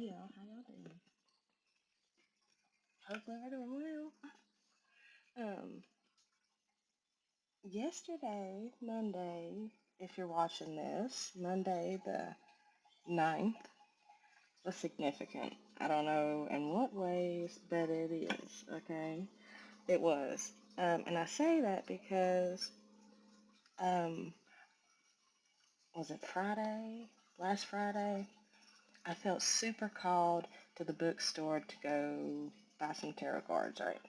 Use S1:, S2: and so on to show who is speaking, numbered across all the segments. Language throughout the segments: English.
S1: Hey y'all, how y'all doing? Hopefully we're doing well. Yesterday, Monday, if you're watching this, Monday the 9th was significant. I don't know in what ways, but it is, okay? It was. And I say that because, um, was it Friday? Last Friday? I felt super called to the bookstore to go buy some tarot cards, right?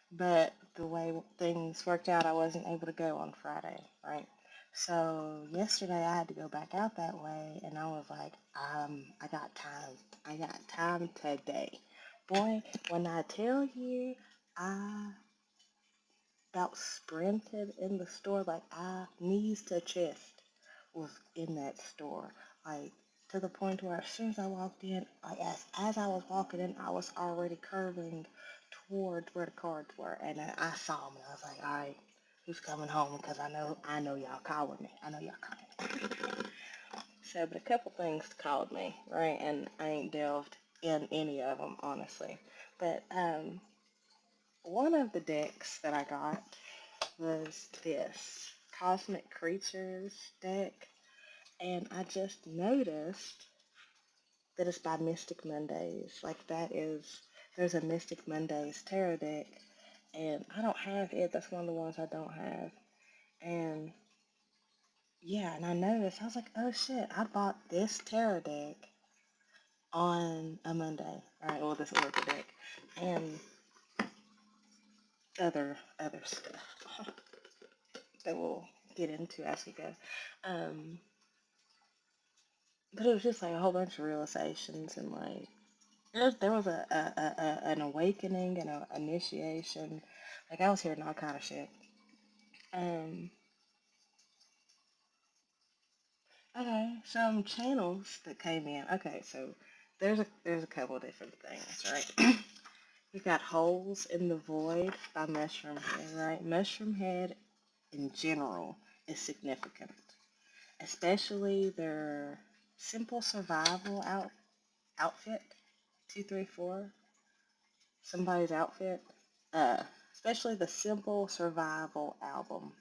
S1: But the way things worked out, I wasn't able to go on Friday, right? So yesterday I had to go back out that way, and I was like, I got time. I got time today. Boy, when I tell you, I about sprinted in the store, like I knees to chest was in that store. Like to the point where as soon as I walked in, like as I was walking in, I was already curving towards where the cards were, and I saw them, and I was like, all right, who's coming home? Because I know y'all calling me. I know y'all calling me. So, but a couple things called me, right? And I ain't delved in any of them, honestly. But one of the decks that I got was this Cosmic Creatures deck, and I just noticed that it's by Mystic Mondays. Like there's a Mystic Mondays tarot deck, and I don't have it. That's one of the ones I don't have. And yeah, and I noticed, I was like, oh shit, I bought this tarot deck on a Monday. Alright, well, this Oracle deck. And other stuff that we'll get into as we go. Um, but it was just like a whole bunch of realizations and like there was an awakening and an initiation. Like I was hearing all kind of shit. Um, okay, some channels that came in. Okay, so there's a couple different things, right? We've got Holes in the Void by Mushroom Head, right? Mushroom Head in general is significant, especially their simple survival outfit 234 somebody's outfit, uh, especially the Simple Survival album.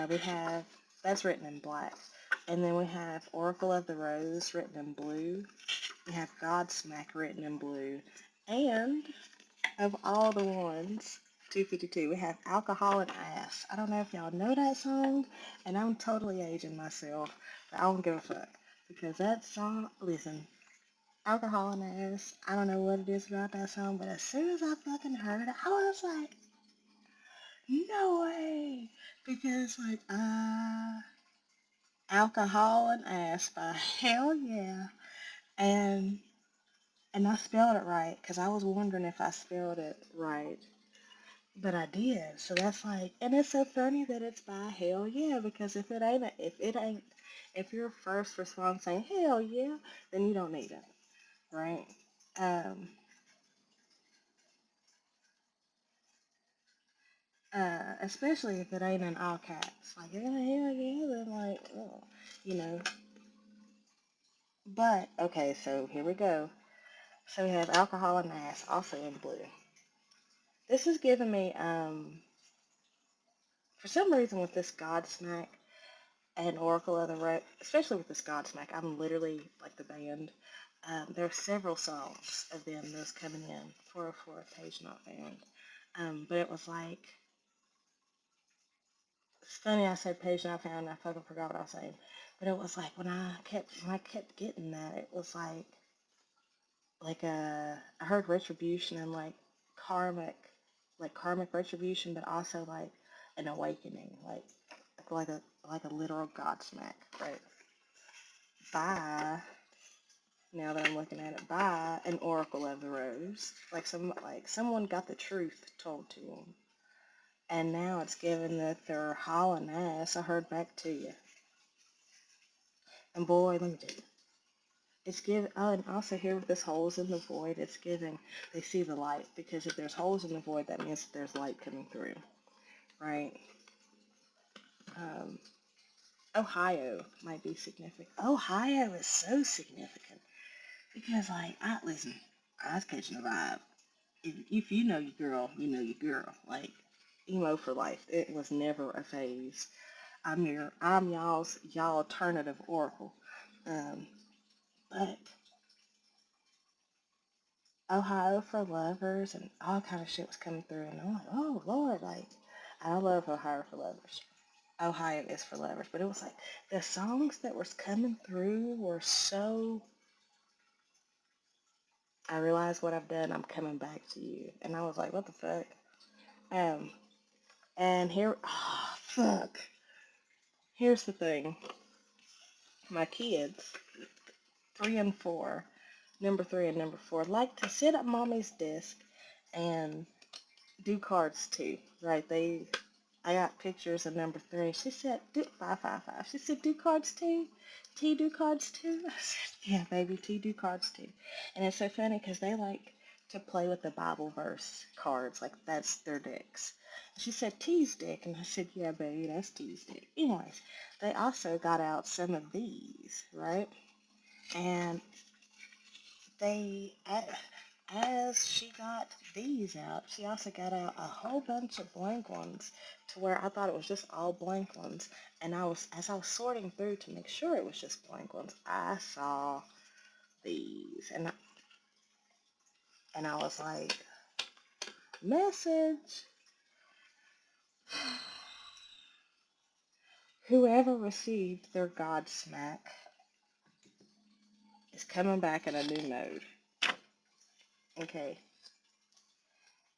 S1: We have that's written in black, and then we have Oracle of the Rose written in blue. We have Godsmack written in blue, and of all the ones, 252, we have Alcohol and Ass. I don't know if y'all know that song, and I'm totally aging myself, but I don't give a fuck because that song. Listen, Alcohol and Ass. I don't know what it is about that song, but as soon as I fucking heard it, I was like, no way. Because, like, Alcohol and Ass by Hell Yeah. And, and I spelled it right, because I was wondering if I spelled it right. But I did. So that's like, and it's so funny that it's by Hell Yeah, because if your first response ain't Hell Yeah, then you don't need it, right? Um, especially if it ain't in all caps. Like, yeah, hell yeah, then like, oh, you know. But, okay, so here we go. So we have Alcohol and Ass, also in blue. This is giving me, for some reason with this Godsmack and Oracle of the Road, especially with this Godsmack, I'm literally, like the band, there are several songs of them that's coming in, 404 Page Not Found. But it was like, it's funny I said page not found and I fucking forgot what I was saying. But it was like when I kept getting that, it was I heard retribution and karmic karmic retribution, but also like an awakening, like a literal Godsmack, right? By now that I'm looking at it, by an Oracle of the Rose, like someone got the truth told to them, and now it's given that they're hauling ass. I heard back to you. And boy, let me tell you, it's giving. Oh, and also here with this holes in the void, it's giving. They see the light because if there's holes in the void, that means there's light coming through, right? Um, Ohio might be significant. Ohio is so significant. Because, like, listen, I was catching a vibe. If you know your girl, you know your girl. Like, emo for life. It was never a phase. I'm y'all alternative oracle. Um, but Ohio for lovers and all kind of shit was coming through, and I'm like, oh Lord, like I love Ohio for lovers. Ohio is for lovers, but it was like the songs that was coming through were so. I realized what I've done. I'm coming back to you, and I was like, what the fuck? Um, and here, fuck. Here's the thing. My kids, 3 and 4, number 3 and number 4, like to sit at mommy's desk and do cards too, right? I got pictures of number 3. She said, do 555. She said, do cards too? T do cards too? I said, yeah, baby, T do cards too. And it's so funny because they like to play with the Bible verse cards. Like, that's their decks. She said, T's deck. And I said, yeah, baby, that's T's deck. Anyways, they also got out some of these, right? And they, as she got these out, she also got out a whole bunch of blank ones to where I thought it was just all blank ones. And as I was sorting through to make sure it was just blank ones, I saw these. And I was like, message. Whoever received their Godsmack is coming back in a new mode. Okay.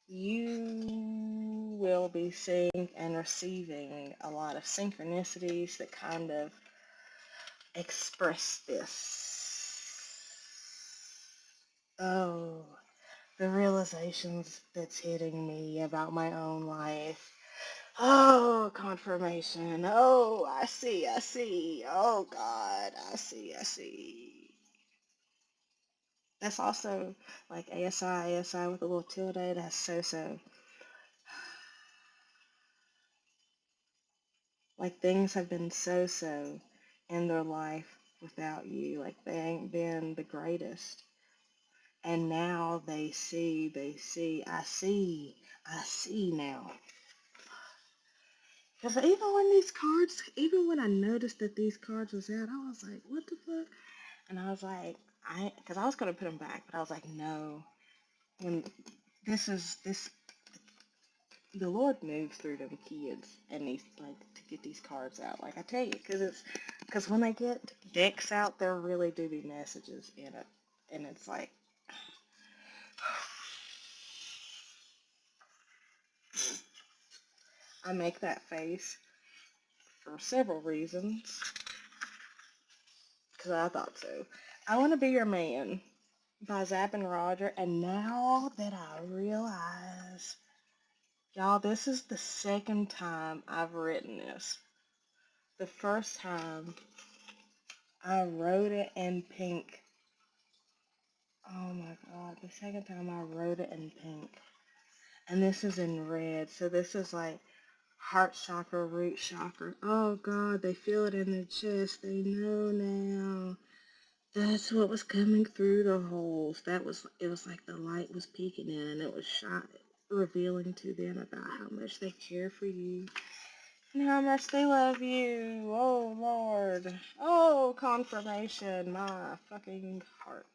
S1: You will be seeing and receiving a lot of synchronicities that kind of express this. Oh, the realizations that's hitting me about my own life. Oh, confirmation. Oh, I see, I see. Oh, God, I see, I see. That's also like ASI with a little tilde. That's so. Like things have been so in their life without you. Like they ain't been the greatest. And now I see now. Because even when I noticed that these cards was out, I was like, what the fuck? And I was like, because I was going to put them back, but I was like, no. When this, the Lord moves through them kids and these, like, to get these cards out. Like I tell you, because when they get decks out, there really do be messages in it. And it's like, I make that face for several reasons. Because I thought so. I Want to Be Your Man by Zapp and Roger. And now that I realize, y'all, this is the second time I've written this. The first time I wrote it in pink. Oh my God, the second time I wrote it in pink. And this is in red. So this is like heart chakra, root chakra. Oh God, they feel it in their chest. They know now. That's what was coming through the holes. It was like the light was peeking in and it was revealing to them about how much they care for you and how much they love you. Oh Lord. Oh, confirmation. My fucking heart.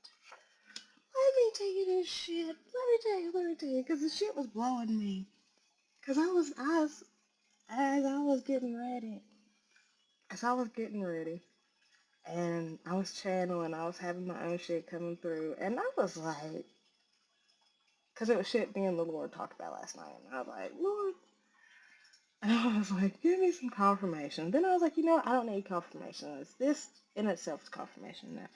S1: Let me tell you this shit. Let me tell you, because the shit was blowing me. Because as I was getting ready, and I was channeling, I was having my own shit coming through, and I was like, because it was shit me and the Lord talked about last night, and I was like, Lord, and I was like, give me some confirmation. Then I was like, you know what? I don't need confirmation. This in itself is confirmation. Now,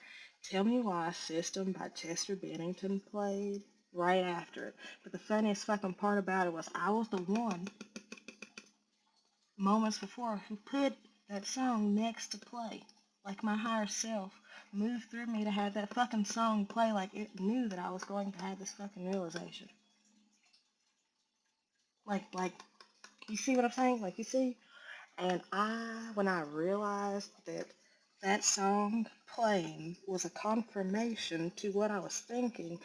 S1: tell me why System by Chester Bennington played right after it. But the funniest fucking part about it was I was the one moments before who put that song next to play. Like my higher self moved through me to have that fucking song play, like it knew that I was going to have this fucking realization. Like, you see what I'm saying? Like, you see? And when I realized that that song playing was a confirmation to what I was thinking,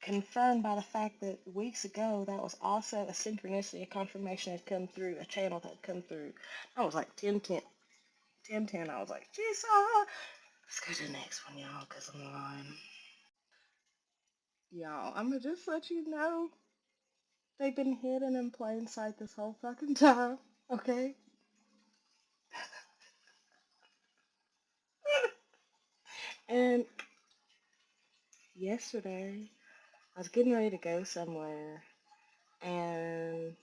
S1: confirmed by the fact that weeks ago that was also a synchronicity, a confirmation had come through, a channel that had come through. I was like 10 10 10 10. I was like, Jesus! Let's go to the next one, y'all, because I'm lying. Y'all, I'm gonna just let you know they've been hidden in plain sight this whole fucking time, okay? And yesterday, I was getting ready to go somewhere, and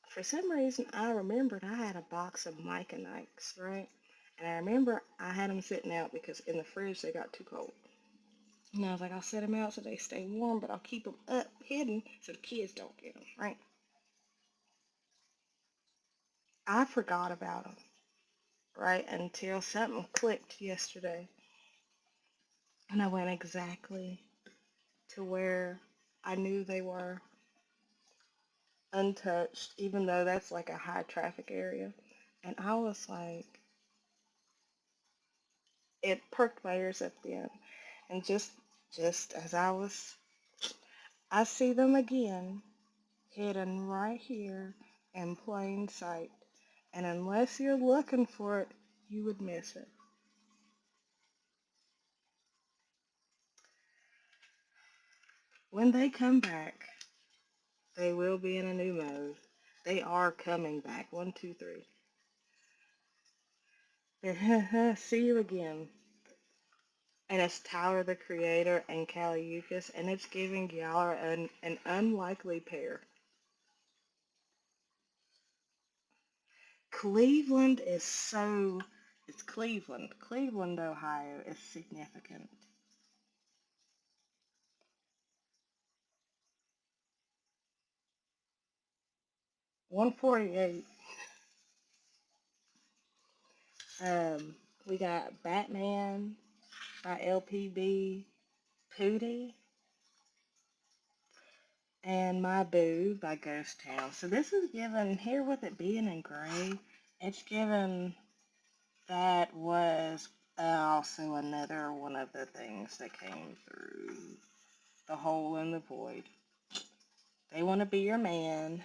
S1: for some reason, I remembered I had a box of Mike and Ike's, right? And I remember I had them sitting out because in the fridge they got too cold. And I was like, I'll set them out so they stay warm, but I'll keep them up, hidden, so the kids don't get them, right? I forgot about them, right? Until something clicked yesterday. And I went exactly to where I knew they were untouched, even though that's like a high traffic area. And I was like, it perked my ears up then. And just as I see them again, hidden right here in plain sight. And unless you're looking for it, you would miss it. When they come back, they will be in a new mode. They are coming back. One, two, three. They're see you again. And it's Tyler the Creator and Kali Uchis, and it's giving y'all are an unlikely pair. Cleveland is so. It's Cleveland. Cleveland, Ohio is significant. 148. Um, we got Batman by LPB Pootie and My Boo by Ghost Town. So this is given, here with it being in gray, it's given that was also another one of the things that came through the hole in the void. They want to be your man,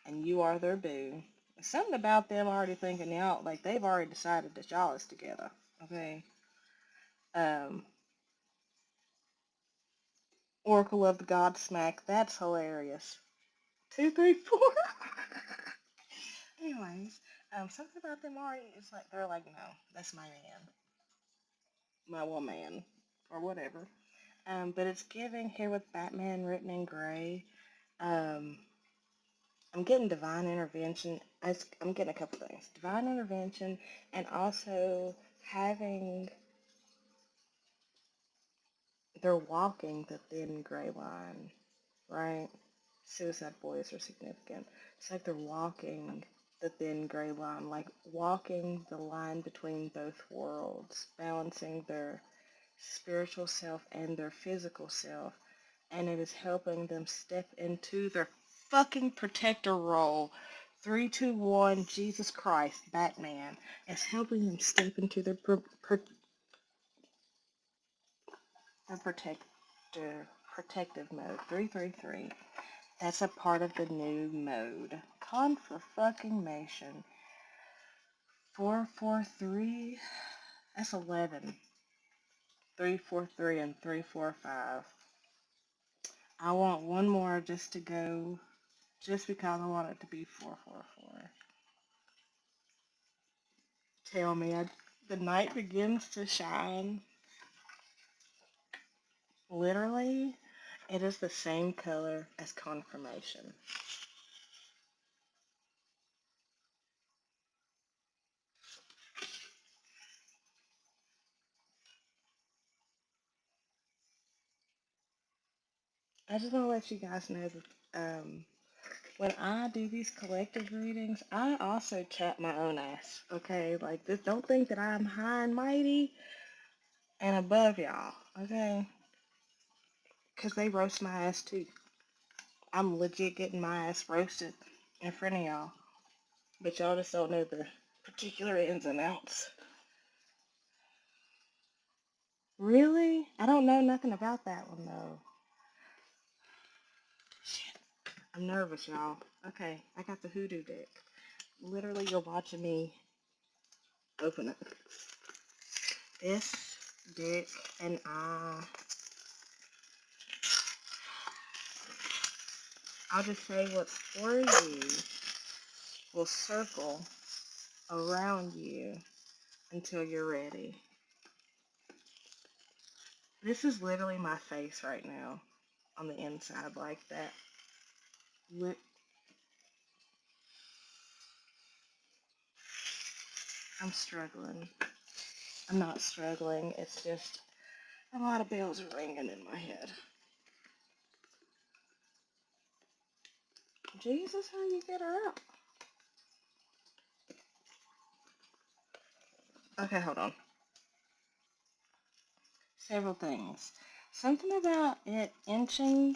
S1: and you are their boo. Something about them already thinking out, like they've already decided that y'all is together. Okay. Um, Oracle of the Godsmack, that's hilarious. 2, 3, 4. Anyways, something about them already, it's like, they're like, no, that's my man, my woman, or whatever. But it's giving here with Batman written in gray. Um, I'm getting divine intervention. I'm getting a couple things. Divine intervention, and also having, they're walking the thin gray line, right? Suicide boys are significant. It's like they're walking the thin gray line, like walking the line between both worlds, balancing their spiritual self and their physical self, and it is helping them step into their fucking protector role. 321 Jesus Christ, Batman, is helping them step into their protective mode. 333. That's a part of the new mode. Confirmation. 443. That's 11. 343 and 345. I want one more just to go, just because I want it to be 444. Tell me, the night begins to shine. Literally, it is the same color as confirmation. I just want to let you guys know that when I do these collective readings, I also chat my own ass. Okay, like this. Don't think that I'm high and mighty and above y'all. Okay, because they roast my ass too. I'm legit getting my ass roasted in front of y'all, but y'all just don't know the particular ins and outs. Really? I don't know nothing about that one though. Shit. I'm nervous, y'all. Okay, I got the hoodoo deck. Literally, you're watching me open it. This deck and I'll just say what's for you will circle around you until you're ready. This is literally my face right now on the inside like that. I'm struggling. I'm not struggling. It's just a lot of bells are ringing in my head. Jesus, how you get her out? Okay, hold on. Several things. Something about it inching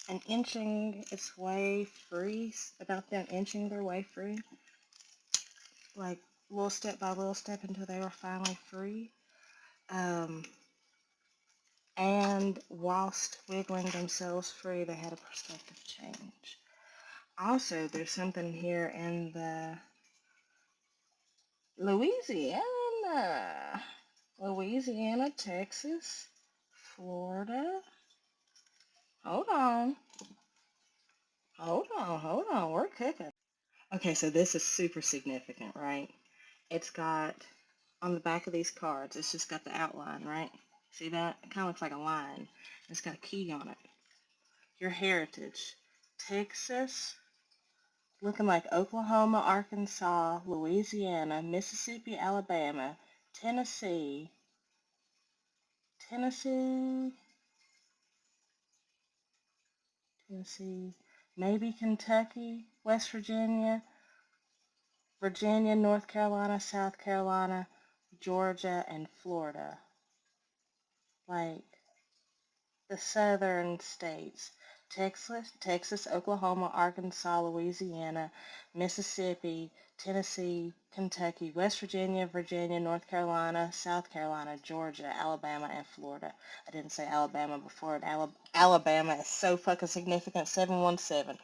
S1: and inching its way free, about them inching their way free, like little step by little step until they were finally free. Um, and whilst wiggling themselves free, they had a perspective change. Also, there's something here in the Louisiana, Texas, Florida. Hold on. Hold on. We're cooking. Okay, so this is super significant, right? It's got, on the back of these cards, it's just got the outline, right? See that? It kind of looks like a line. It's got a key on it. Your heritage. Texas, looking like Oklahoma, Arkansas, Louisiana, Mississippi, Alabama, Tennessee, Tennessee, Tennessee, maybe Kentucky, West Virginia, Virginia, North Carolina, South Carolina, Georgia, and Florida. Like the southern states. Texas, Oklahoma, Arkansas, Louisiana, Mississippi, Tennessee, Kentucky, West Virginia, Virginia, North Carolina, South Carolina, Georgia, Alabama, and Florida. I didn't say Alabama before, and Alabama is so fucking significant. 717.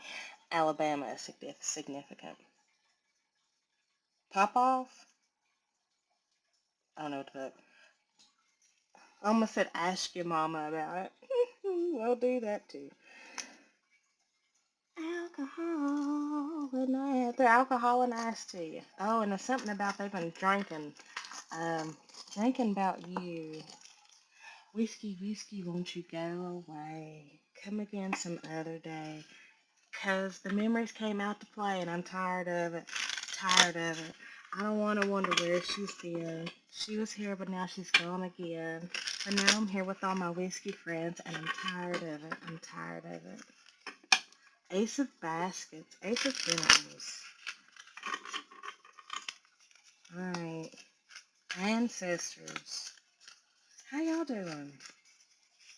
S1: Alabama is significant. Pop off? I don't know what to put. I almost said ask your mama about it. We'll do that too. Alcohol and iced tea. Oh, and there's something about they've been drinking. Drinking about you. Whiskey, whiskey, won't you go away? Come again some other day. 'Cause the memories came out to play and I'm tired of it. Tired of it. I don't want to wonder where she's been. She was here, but now she's gone again. But now I'm here with all my whiskey friends and I'm tired of it. I'm tired of it. Ace of Baskets. Ace of Pentacles. Alright. Ancestors. How y'all doing?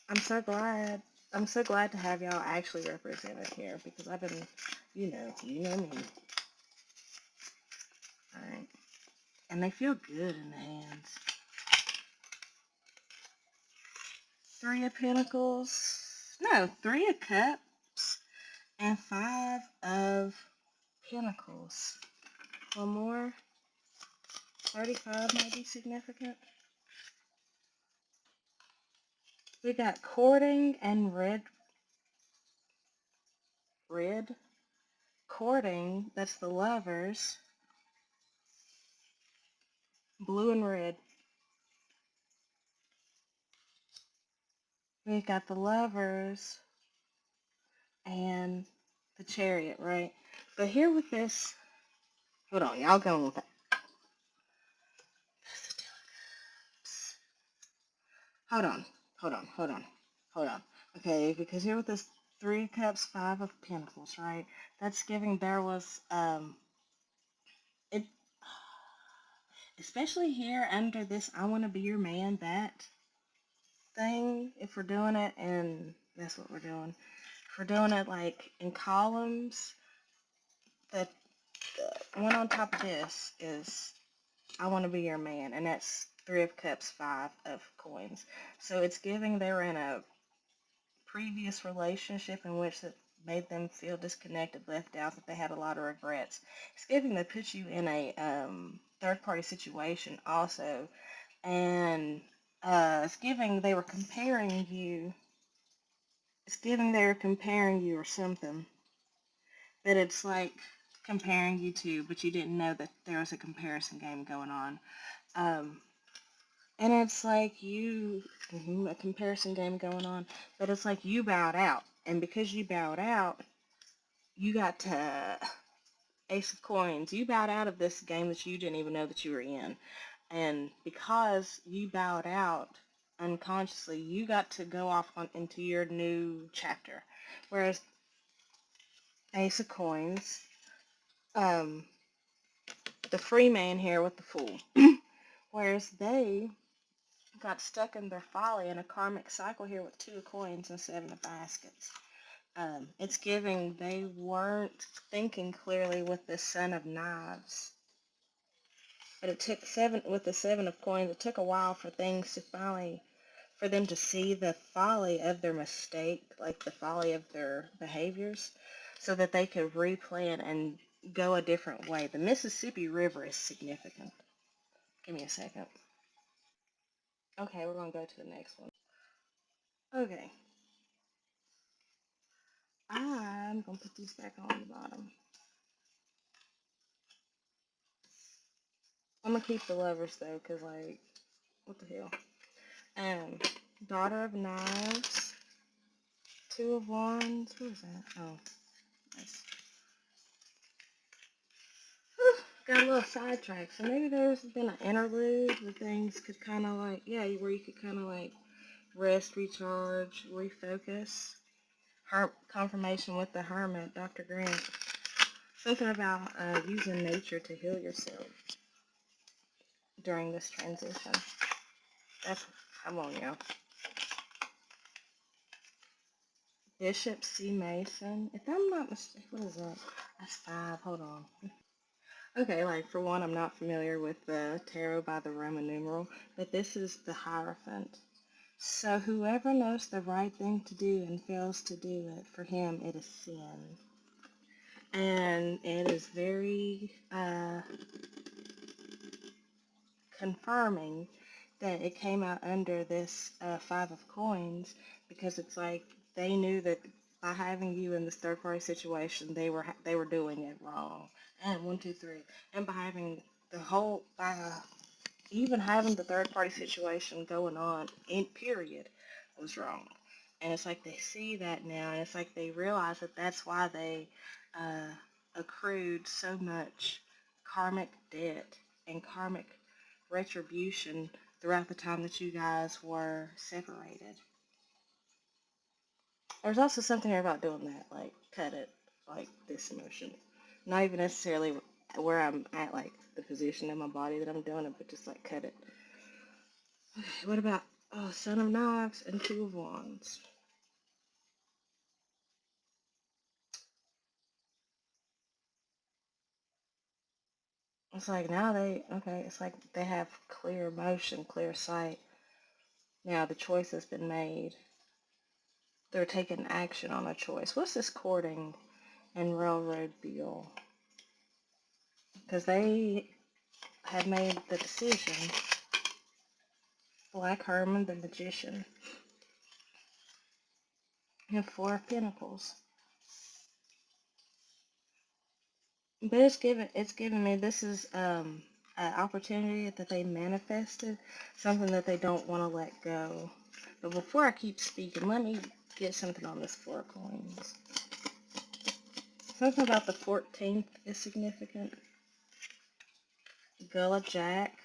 S1: I'm so glad. I'm so glad to have y'all actually represented here because I've been, you know me. Alright. And they feel good in the hands. Three of Pentacles. No, Three of Cups. And Five of Pentacles. One more. 35 might be significant. We got courting and red. Courting, that's the lovers. Blue and red. We got the lovers and the chariot, right? But here with this, hold on, y'all going with that. Hold on, hold on. Okay, because here with this Three of Cups, Five of Pentacles, right? That's giving there was, it, especially here under this I want to be your man, that thing, if we're doing it, and that's what we're doing. If we're doing it like in columns, the one on top of this is I want to be your man, and that's Three of Cups, Five of Coins. So it's giving they were in a previous relationship in which that made them feel disconnected, left out, that they had a lot of regrets. It's giving that puts you in a third party situation also, and it's giving they were comparing you. It's giving they were comparing you or something, but it's like comparing you to, but you didn't know that there was a comparison game going on. Um, and it's like a comparison game going on, but it's like you bowed out. And because you bowed out, you got to Ace of Coins. You bowed out of this game that you didn't even know that you were in. And because you bowed out unconsciously, you got to go off into your new chapter. Whereas Ace of Coins, um, the free man here with the Fool. Whereas they got stuck in their folly in a karmic cycle here with Two of Coins and Seven of Baskets. It's giving they weren't thinking clearly with the Son of Knives. But it took with the Seven of Coins, it took a while for things to finally, for them to see the folly of their mistake, like the folly of their behaviors, so that they could replan and go a different way. The Mississippi River is significant. Give me a second. Okay, we're going to go to the next one. Okay. I'm going to put these back on the bottom. I'm going to keep the lovers, though, because, like, what the hell? Daughter of Knives. Two of Wands. What is that? Oh, nice. Got a little sidetracked. So maybe there's been an interlude where things could kind of like, yeah, where you could kind of like rest, recharge, refocus. Confirmation with the Hermit, Dr. Grant. Something about using nature to heal yourself during this transition. That's, come on, y'all. Bishop C. Mason. If I'm not mistaken, what is that? That's 5. Hold on. Okay, like for one, I'm not familiar with the tarot by the Roman numeral, but this is the Hierophant. So whoever knows the right thing to do and fails to do it, for him it is sin. And it is very confirming that it came out under this Five of Coins, because it's like they knew that by having you in this third party situation, they were doing it wrong. And 1, 2, 3, and by having even having the third party situation going on in period was wrong. And it's like they see that now, and it's like they realize that that's why they accrued so much karmic debt and karmic retribution throughout the time that you guys were separated. There's also something here about doing that, like cut it, like this emotion. Not even necessarily where I'm at, like the position in my body that I'm doing it, but just like cut it. Okay, what about Son of Knives and Two of Wands? It's like now it's like they have clear motion, clear sight. Now the choice has been made. They're taking action on a choice. What's this courting and railroad deal? Because they had made the decision. Black Herman, the Magician. And Four of Pentacles. But it's giving me, this is an opportunity that they manifested, something that they don't want to let go. But before I keep speaking, let me get something on this Four of Coins. Something about the 14th is significant. Gullah Jack,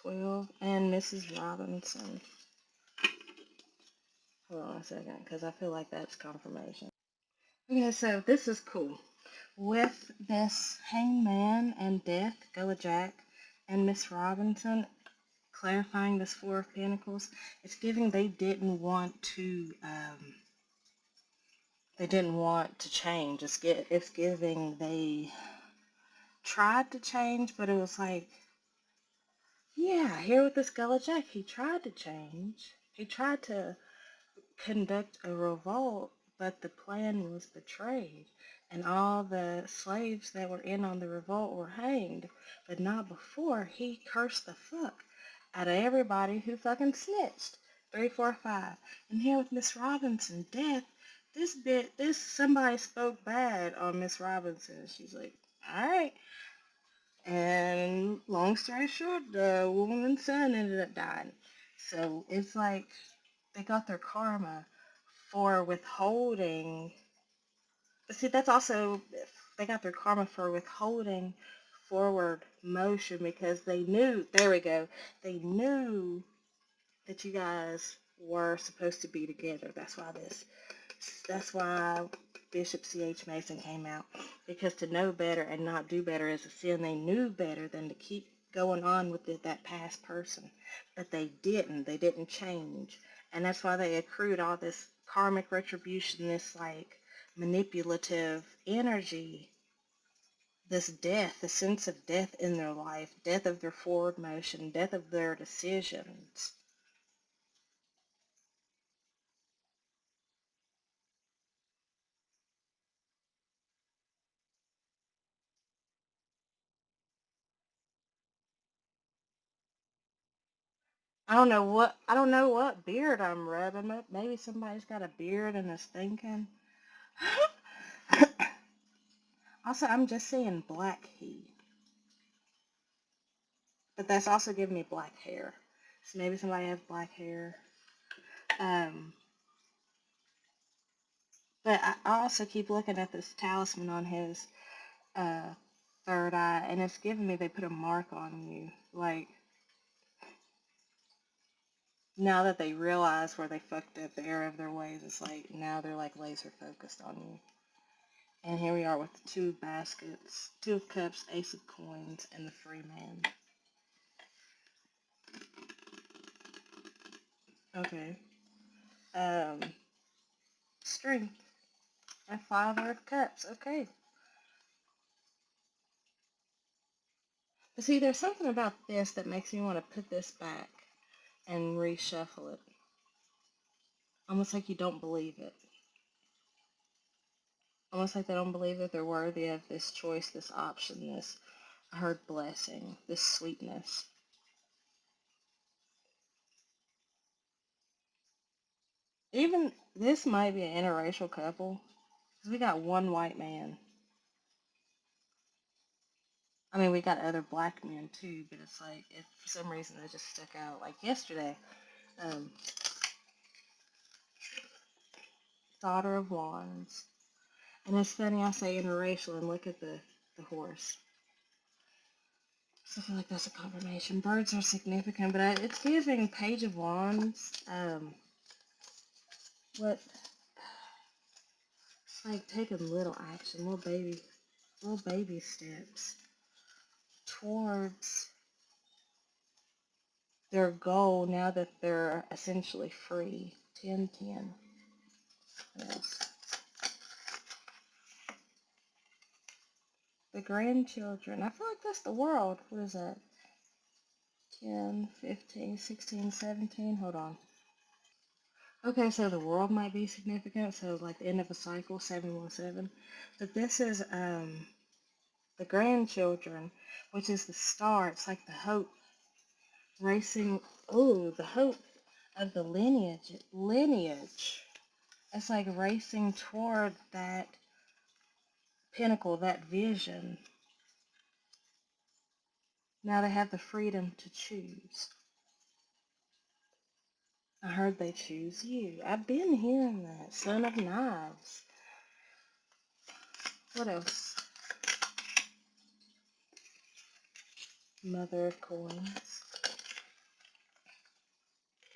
S1: 12, and Mrs. Robinson. Hold on a second, because I feel like that's confirmation. Okay, so this is cool. With this Hangman and Death, Gullah Jack, and Miss Robinson, clarifying this Four of Pentacles, it's giving they didn't want to change. It's giving they tried to change, but it was like Yeah, here with this Gullah Jack, he tried to change. He tried to conduct a revolt, but the plan was betrayed, and all the slaves that were in on the revolt were hanged, but not before he cursed the fuck out of everybody who fucking snitched. 345. And here with Miss Robinson, death. This somebody spoke bad on Miss Robinson. She's like, all right. And long story short, the woman's son ended up dying. So it's like they got their karma for withholding. See, that's also, they got their karma for withholding forward motion because they knew, there we go, they knew that you guys were supposed to be together. That's why Bishop C.H. Mason came out. Because to know better and not do better is a sin. They knew better than to keep going on with that past person. But they didn't. They didn't change. And that's why they accrued all this karmic retribution, this like manipulative energy, this death, the sense of death in their life, death of their forward motion, death of their decisions. I don't know what beard I'm rubbing. Maybe somebody's got a beard and is thinking. Also, I'm just seeing black heat, but that's also giving me black hair. So maybe somebody has black hair. Um, but I also keep looking at this talisman on his uh, third eye, and it's giving me they put a mark on you. Like now that they realize where they fucked up the error of their ways, it's like now they're like laser focused on you. And here we are with the two baskets, two of cups, ace of coins, and the free man. Okay. Um, strength. And father of cups. Okay. But see, there's something about this that makes me want to put this back and reshuffle it. Almost like you don't believe it. Almost like they don't believe that they're worthy of this choice, this option, this heard blessing, this sweetness. Even this might be an interracial couple. Because we got one white man. I mean, we got other black men too, but it's like, for some reason, they just stuck out. Like yesterday, um, daughter of wands. And it's funny I say interracial and look at the horse. So I feel like that's a confirmation. Birds are significant, but it's giving Page of Wands. What? It's like taking little action, little baby steps towards their goal now that they're essentially free. 10-10. Yes. The grandchildren. I feel like that's the world. What is that? 10, 15, 16, 17. Hold on. Okay, so the world might be significant. So like the end of a cycle, 717. But this is the grandchildren, which is the star. It's like the hope racing. Oh, the hope of the lineage. It's like racing toward that pinnacle, that vision. Now they have the freedom to choose. I heard they choose you. I've been hearing that. Son of Knives. What else? Mother of Coins.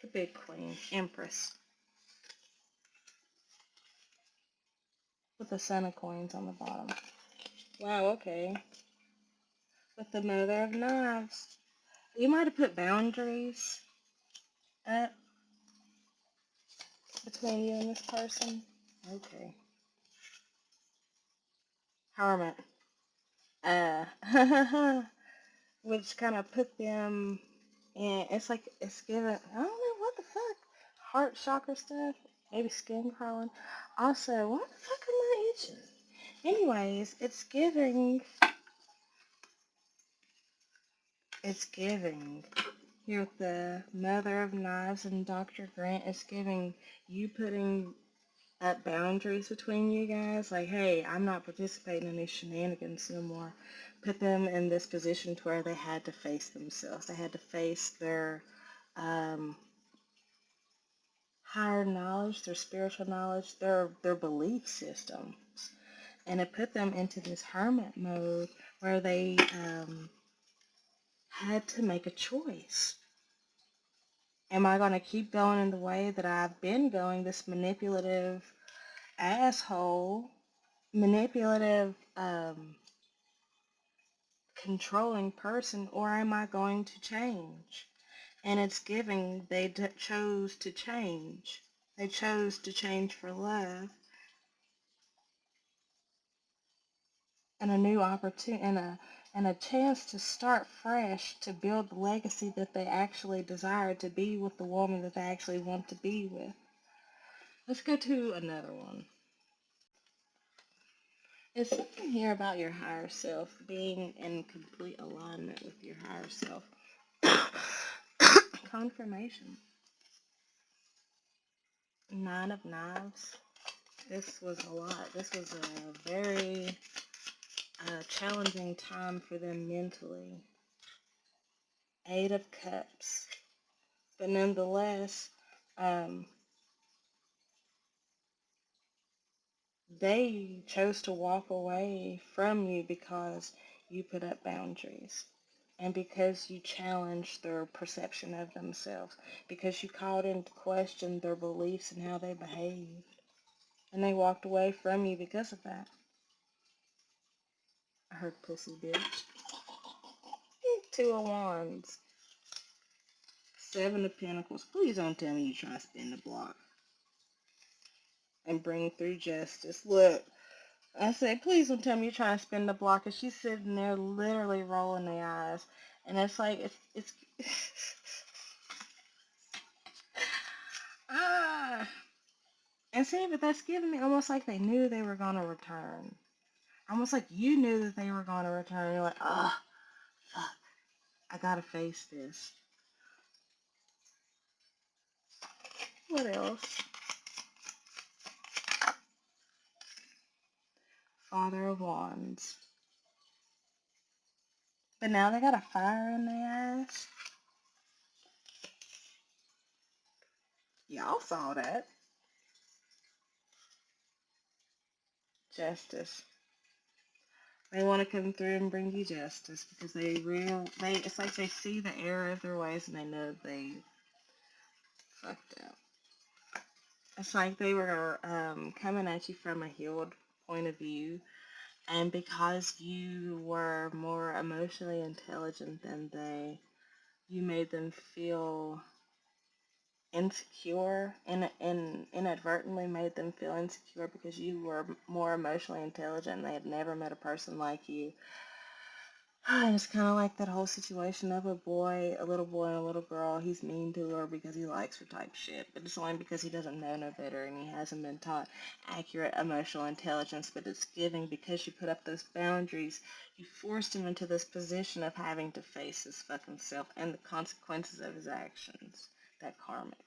S1: The big queen. Empress. With the Son of Coins on the bottom. Wow, okay. With the Mother of Knives. You might have put boundaries up between you and this person. Okay. Hermit. Uh, which kind of put them. And it's like, it's giving, I don't know what the fuck, heart chakra stuff, maybe skin crawling. Also, what the fuck am I itching? Anyways, it's giving here with the Mother of Knives and Dr. Grant. It's giving you putting up boundaries between you guys. Like, hey, I'm not participating in these shenanigans no more. Put them in this position to where they had to face themselves. They had to face their um, higher knowledge, their spiritual knowledge, their belief systems, and it put them into this hermit mode where they had to make a choice. Am I going to keep going in the way that I've been going, this manipulative asshole, manipulative, controlling person, or am I going to change? And it's giving, they chose to change. They chose to change for love and a new opportunity and a chance to start fresh to build the legacy that they actually desire to be with the woman that they actually want to be with. Let's go to another one. It's something here about your higher self, being in complete alignment with your higher self. Confirmation. Nine of Knives. This was a lot. This was a very challenging time for them mentally. Eight of Cups. But nonetheless, um, they chose to walk away from you because you put up boundaries and because you challenged their perception of themselves, because you called into question their beliefs and how they behaved. And they walked away from you because of that. I heard pussy bitch. Two of Wands. Seven of Pentacles. Please don't tell me you try to spin the block and bring through justice. Look, I said, please don't tell me you're trying to spin the block. And she's sitting there literally rolling the eyes. And it's like, it's ah. And see, but that's giving me almost like they knew they were going to return. Almost like you knew that they were going to return. You're like, oh, fuck, I got to face this. What else? Father of Wands. But now they got a fire in their ass. Y'all saw that. Justice. They want to come through and bring you justice because it's like they see the error of their ways and they know they fucked up. It's like they were coming at you from a healed point of view, and because you were more emotionally intelligent than they, you made them feel insecure and inadvertently made them feel insecure because you were more emotionally intelligent and they had never met a person like you. And it's kind of like that whole situation of a little boy and a little girl. He's mean to her because he likes her type shit, but it's only because he doesn't know no better and he hasn't been taught accurate emotional intelligence. But it's giving because you put up those boundaries. You forced him into this position of having to face his fucking self and the consequences of his actions. That karmic.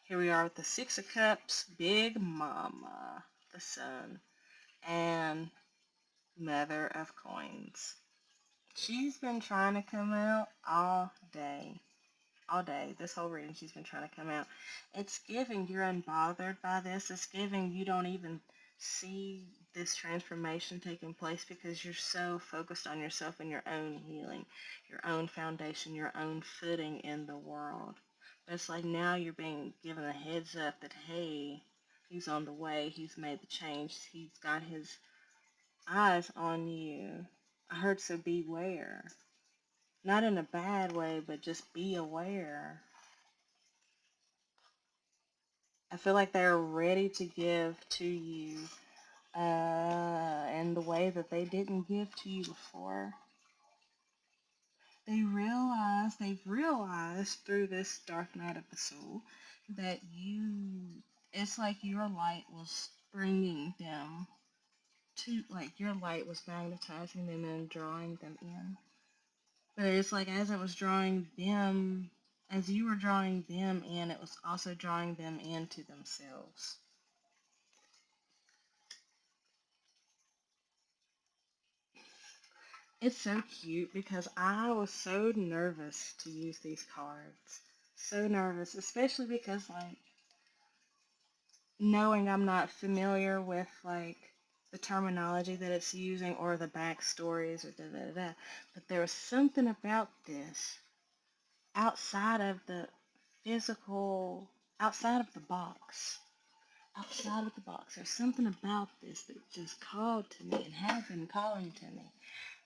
S1: Here we are with the Six of Cups, Big Mama, the Sun, and Mother of Coins. She's been trying to come out all day. All day. This whole reading, she's been trying to come out. It's giving you're unbothered by this. It's giving you don't even see this transformation taking place because you're so focused on yourself and your own healing, your own foundation, your own footing in the world. But it's like now you're being given a heads up that, hey, he's on the way. He's made the change. He's got his eyes on you. I heard, so beware. Not in a bad way, but just be aware. I feel like they're ready to give to you in the way that they didn't give to you before. they've realized through this dark night of the soul that it's like your light was bringing them to, like your light was magnetizing them and drawing them in. But it's like as it was drawing them, as you were drawing them in, it was also drawing them into themselves. It's so cute because I was so nervous to use these cards. So nervous, especially because, like, knowing I'm not familiar with, like, the terminology that it's using or the backstories or da da da. But there was something about this outside of the physical, outside of the box. Outside of the box. There's something about this that just called to me and had been calling to me.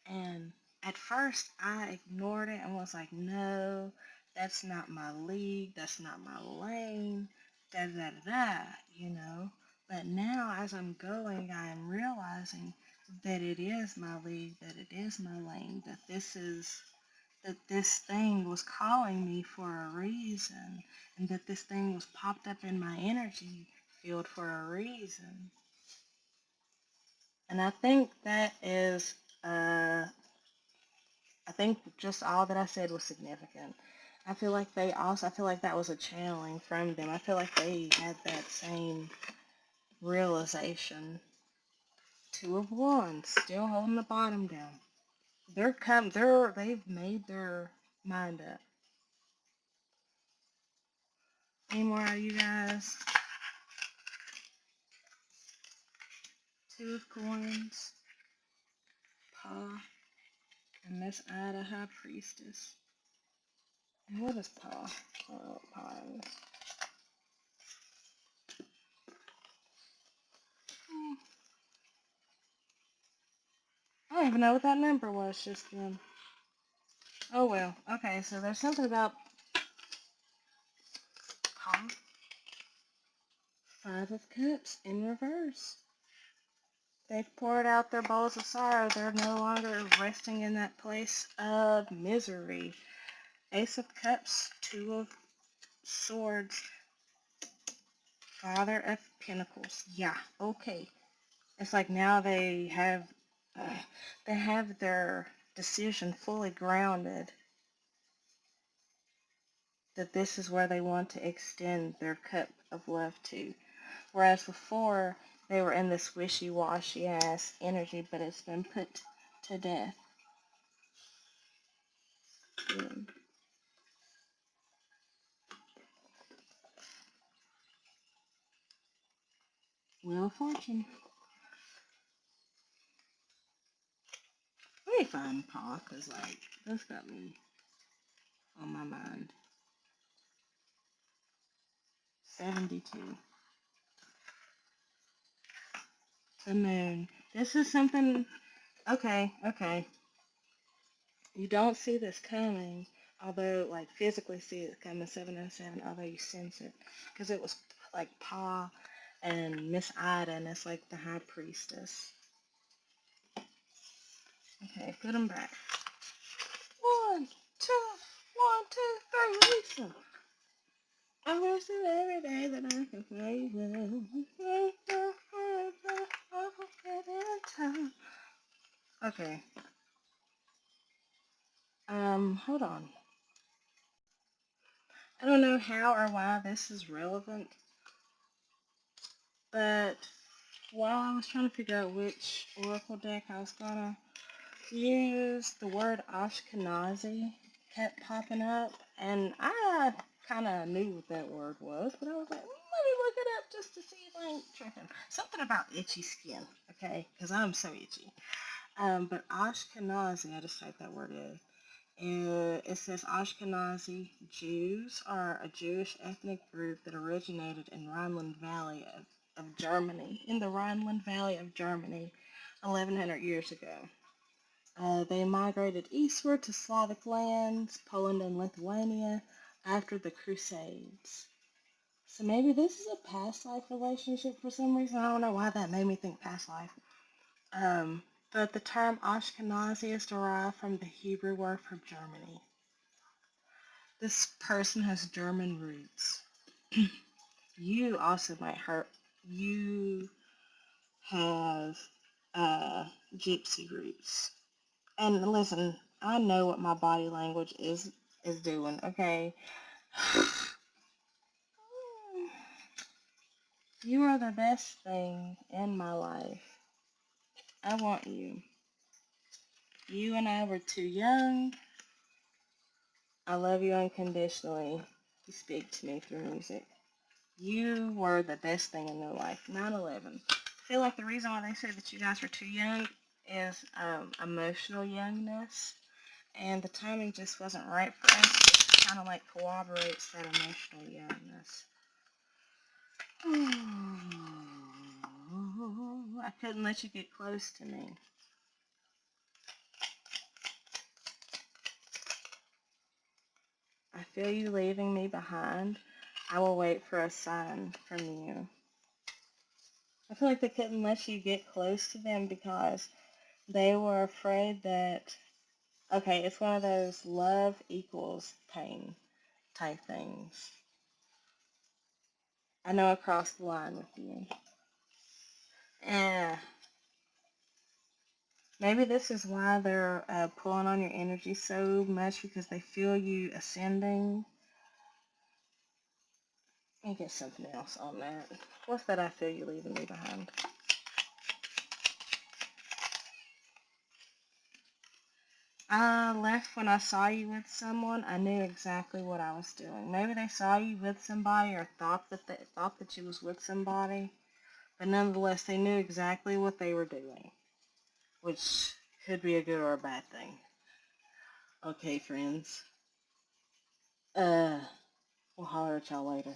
S1: And at first, I ignored it and was like, no, that's not my league. That's not my lane. Da da da, you know. But now, as I'm going, I am realizing that it is my league, that it is my lane, that this thing was calling me for a reason, and that this thing was popped up in my energy field for a reason. And I think that is uh, I think just all that I said was significant. I feel like that was a channeling from them. I feel like they had that same realization. Two of Wands, still holding the bottom down. They've made their mind up. Any more out of you guys? Two of Coins, Pa, and Miss Ida, High Priestess. And what is Pa? I don't know what Pa is. I don't even know what that number was just then. Oh well. Okay, so there's something about Pa. Five of Cups in reverse. They've poured out their bowls of sorrow. They're no longer resting in that place of misery. Ace of Cups, Two of Swords, Father of Pentacles. Yeah, okay. It's like now they have their decision fully grounded that this is where they want to extend their cup of love to. Whereas before, they were in this wishy-washy ass energy, but it's been put to death. Yeah. Wheel of Fortune. Let me find Paul, because, like, that's got me on my mind. 72. The moon. This is something... Okay, okay. You don't see this coming, although, like, physically see it coming, 707, although you sense it. Because it was, like, Pa and Miss Ida, and it's, like, the High Priestess. Okay, put them back. One, two, three, release them. I wish that every day that I can play with. Okay. Hold on. I don't know how or why this is relevant, but while I was trying to figure out which oracle deck I was gonna use, the word Ashkenazi kept popping up, and I kind of knew what that word was, but I was like, let me look it up just to see if I ain't tripping. Something about itchy skin, okay? Because I'm so itchy. But Ashkenazi, I just typed that word in. It says Ashkenazi Jews are a Jewish ethnic group that originated in Rhineland Valley of Germany, in the Rhineland Valley of Germany, 1100 years ago. They migrated eastward to Slavic lands, Poland and Lithuania, after the Crusades. So maybe this is a past life relationship for some reason. I don't know why that made me think past life. Um, But the term Ashkenazi is derived from the Hebrew word for Germany. This person has German roots. You also might hurt. You have gypsy roots. And listen, I know what my body language is doing, okay? You are the best thing in my life. I want you. You and I were too young. I love you unconditionally. You speak to me through music. You were the best thing in their life. 9/11. I feel like the reason why they say that you guys were too young is emotional youngness. And the timing just wasn't right for us. It kind of like corroborates that emotional youngness. I couldn't let you get close to me. I feel you leaving me behind. I will wait for a sign from you. I feel like they couldn't let you get close to them because they were afraid that, okay, it's one of those love equals pain type things. I know I crossed the line with you. Maybe this is why they're pulling on your energy so much, because they feel you ascending. Let me get something else on that. What's that I feel you leaving me behind? I left when I saw you with someone. I knew exactly what I was doing. Maybe they saw you with somebody or thought that you was with somebody, but nonetheless they knew exactly what they were doing, which could be a good or a bad thing. Okay, friends. We'll holler at y'all later.